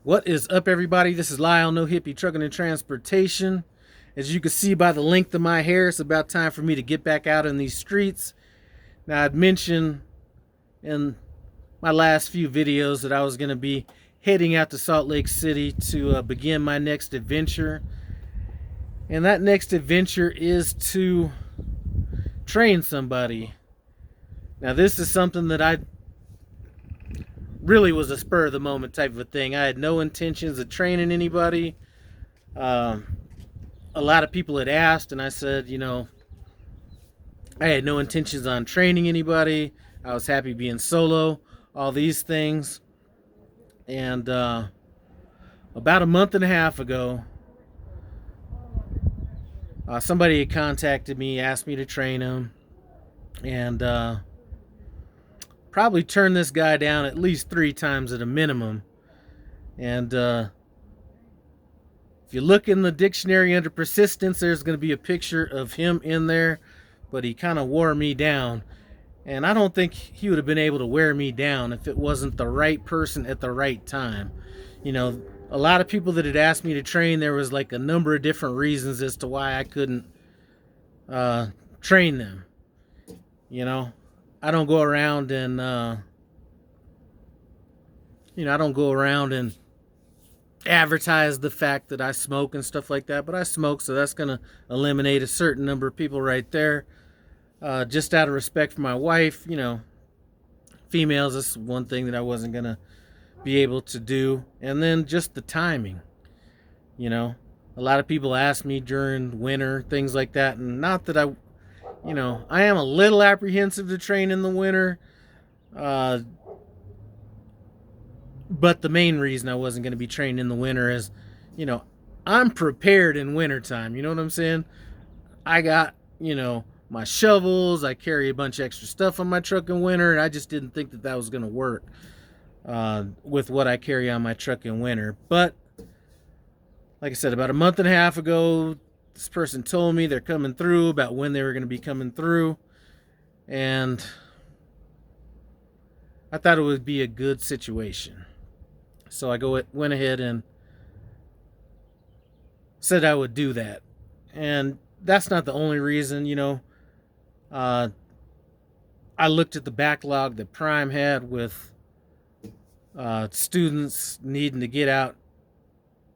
What is up, everybody? This is Lyle, No Hippie Trucking and Transportation. As you can see by the length of my hair, it's about time for me to get back out in these streets. Now, I'd mentioned in my last few videos that I was going to be heading out to Salt Lake City to begin my next adventure. And that next adventure is to train somebody. Now, this is something that I really was a spur of the moment type of a thing. I had no intentions of training anybody. A lot of people had asked, and I said, I had no intentions on training anybody. I was happy being solo, all these things. And about a month and a half ago, somebody had contacted me, asked me to train them, and probably turned this guy down at least 3 times at a minimum. And if you look in the dictionary under persistence, there's going to be a picture of him in there, but he kind of wore me down. And I don't think he would have been able to wear me down if it wasn't the right person at the right time. A lot of people that had asked me to train, there was like a number of different reasons as to why I couldn't train them. I don't go around and advertise the fact that I smoke and stuff like that, but I smoke, so that's going to eliminate a certain number of people right there. Just out of respect for my wife, females, that's one thing that I wasn't going to be able to do. And then just the timing, a lot of people ask me during winter, things like that, and not that I am a little apprehensive to train in the winter, but the main reason I wasn't going to be trained in the winter is, I'm prepared in wintertime. You know what I'm saying? I got, my shovels. I carry a bunch of extra stuff on my truck in winter, and I just didn't think that was going to work with what I carry on my truck in winter. But like I said, about a month and a half ago, this person told me they're coming through, about when they were going to be coming through, and I thought it would be a good situation. So I went ahead and said I would do that. And that's not the only reason, I looked at the backlog that Prime had with students needing to get out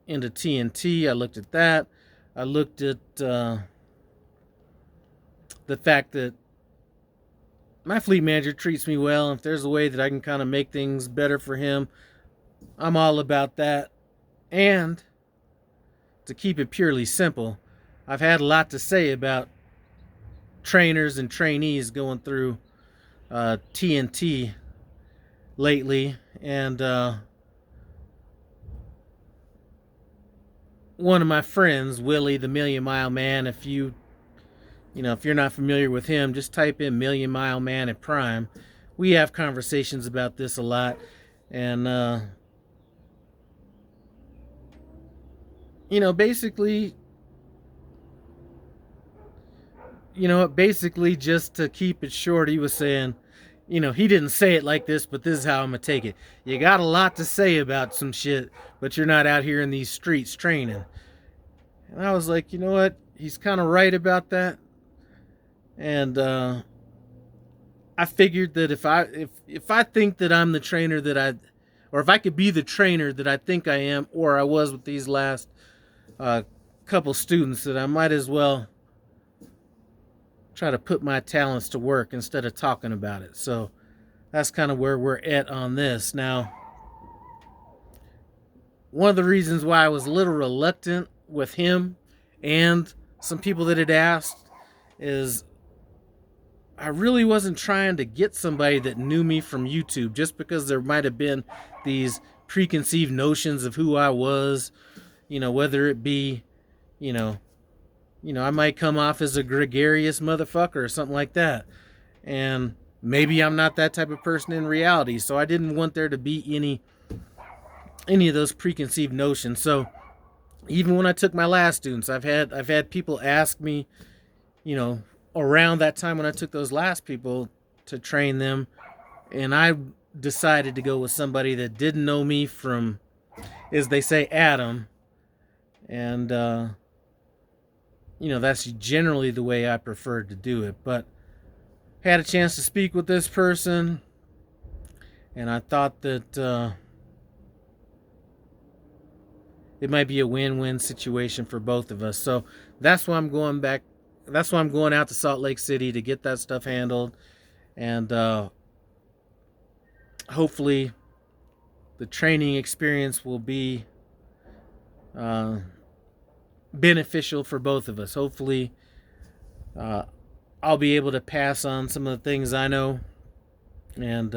into TNT. I looked at that. I looked at the fact that my fleet manager treats me well. If there's a way that I can kind of make things better for him, I'm all about that. And to keep it purely simple, I've had a lot to say about trainers and trainees going through TNT lately. And one of my friends, Willie, the Million Mile Man, if you're not familiar with him, just type in Million Mile Man at Prime. We have conversations about this a lot. And, basically just to keep it short, he was saying, he didn't say it like this, but this is how I'm going to take it. You got a lot to say about some shit, but you're not out here in these streets training. And I was like, you know what? He's kind of right about that. And I figured that if I think that I'm the trainer or if I could be the trainer that I think I am, or I was with these last couple students, that I might as well try to put my talents to work instead of talking about it. So that's kind of where we're at on this. Now, one of the reasons why I was a little reluctant with him and some people that had asked is I really wasn't trying to get somebody that knew me from YouTube, just because there might have been these preconceived notions of who I was, whether it be, I might come off as a gregarious motherfucker or something like that. And maybe I'm not that type of person in reality. So I didn't want there to be any of those preconceived notions. So even when I took my last students, I've had people ask me, around that time when I took those last people to train them, and I decided to go with somebody that didn't know me from is they say Adam, and that's generally the way I prefer to do it. But had a chance to speak with this person, and I thought that it might be a win-win situation for both of us. So that's why I'm going back. That's why I'm going out to Salt Lake City to get that stuff handled, and hopefully the training experience will be beneficial for both of us. Hopefully I'll be able to pass on some of the things I know, and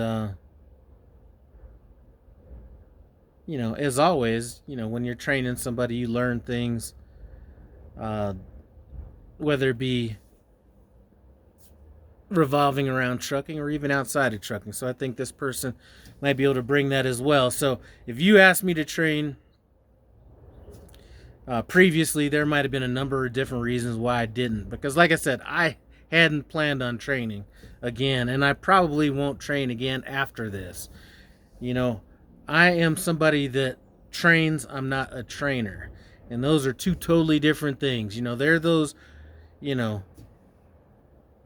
as always, when you're training somebody, you learn things, whether it be revolving around trucking or even outside of trucking. So I think this person might be able to bring that as well. So if you asked me to train previously, there might have been a number of different reasons why I didn't. Because like I said, I hadn't planned on training again, and I probably won't train again after this. I am somebody that trains. I'm not a trainer. And those are two totally different things. They're those,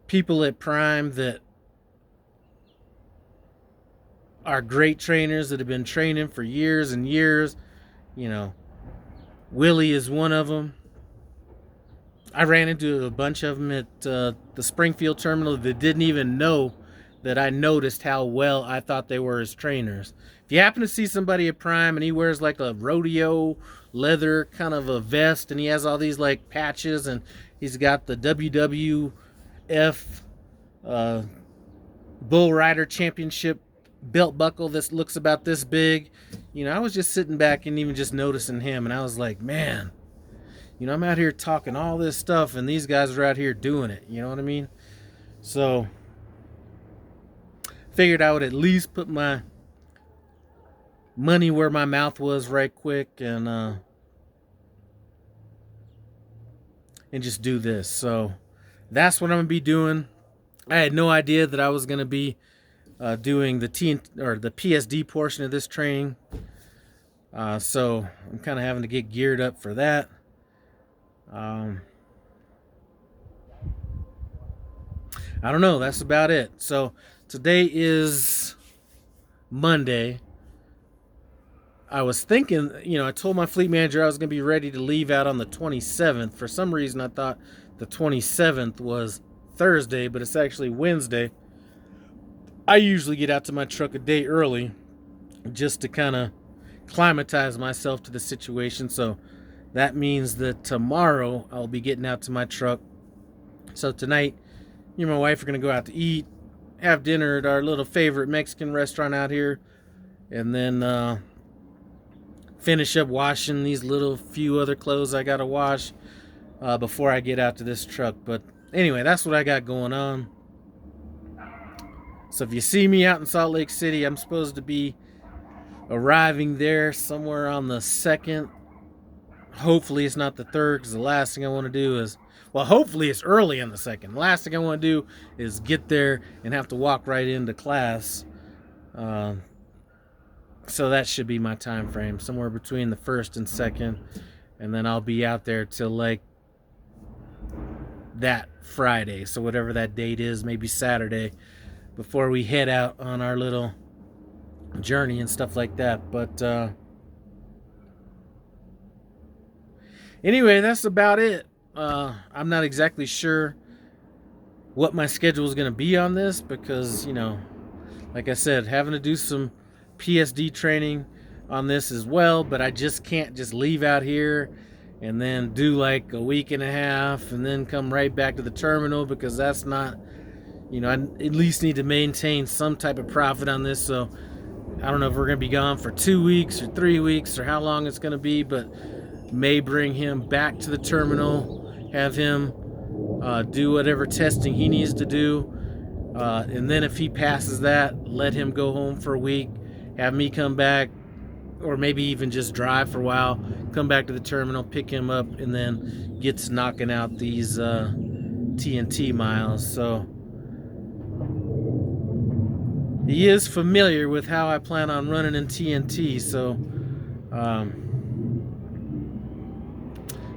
people at Prime that are great trainers that have been training for years and years. Willie is one of them. I ran into a bunch of them at the Springfield terminal that didn't even know that I noticed how well I thought they were as trainers. If you happen to see somebody at Prime and he wears like a rodeo leather kind of a vest and he has all these like patches and he's got the WWF Bull Rider Championship belt buckle that looks about this big, I was just sitting back and even just noticing him, and I was like, man, I'm out here talking all this stuff and these guys are out here doing it. You know what I mean? So figured I would at least put my money where my mouth was right quick and just do this. So that's what I'm gonna be doing. I had no idea that I was gonna be doing the PSD portion of this training, so I'm kind of having to get geared up for that. I don't know. That's about it. So today is Monday. I was thinking, I told my fleet manager I was going to be ready to leave out on the 27th. For some reason, I thought the 27th was Thursday, but it's actually Wednesday. I usually get out to my truck a day early just to kind of acclimatize myself to the situation. So that means that tomorrow I'll be getting out to my truck. So tonight, me and my wife are going to go out to eat, have dinner at our little favorite Mexican restaurant out here, and then finish up washing these little few other clothes I got to wash before I get out to this truck. But anyway, that's what I got going on. So if you see me out in Salt Lake City, I'm supposed to be arriving there somewhere on the 2nd. Hopefully it's not the 3rd, because the last thing I want to do is, hopefully it's early on the 2nd. The last thing I want to do is get there and have to walk right into class. So that should be my time frame, somewhere between the 1st and 2nd. And then I'll be out there till like that Friday. So whatever that date is, maybe Saturday, before we head out on our little journey and stuff like that. But anyway, that's about it. I'm not exactly sure what my schedule is going to be on this because, like I said, having to do some PSD training on this as well, but I just can't just leave out here and then do like a week and a half and then come right back to the terminal, because that's not, I at least need to maintain some type of profit on this. So I don't know if we're going to be gone for 2 weeks or 3 weeks or how long it's going to be, but may bring him back to the terminal, have him do whatever testing he needs to do, and then if he passes that, let him go home for a week, have me come back, or maybe even just drive for a while, come back to the terminal, pick him up, and then get to knocking out these TNT miles. So he is familiar with how I plan on running in TNT, so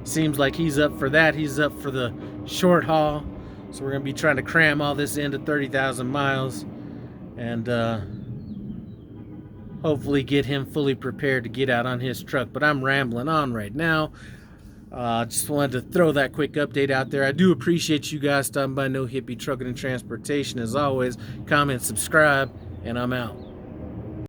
Seems like he's up for that. He's up for the short haul. So we're going to be trying to cram all this into 30,000 miles and hopefully get him fully prepared to get out on his truck. But I'm rambling on right now. Just wanted to throw that quick update out there. I do appreciate you guys stopping by No Hippie Trucking and Transportation. As always, comment, subscribe, and I'm out.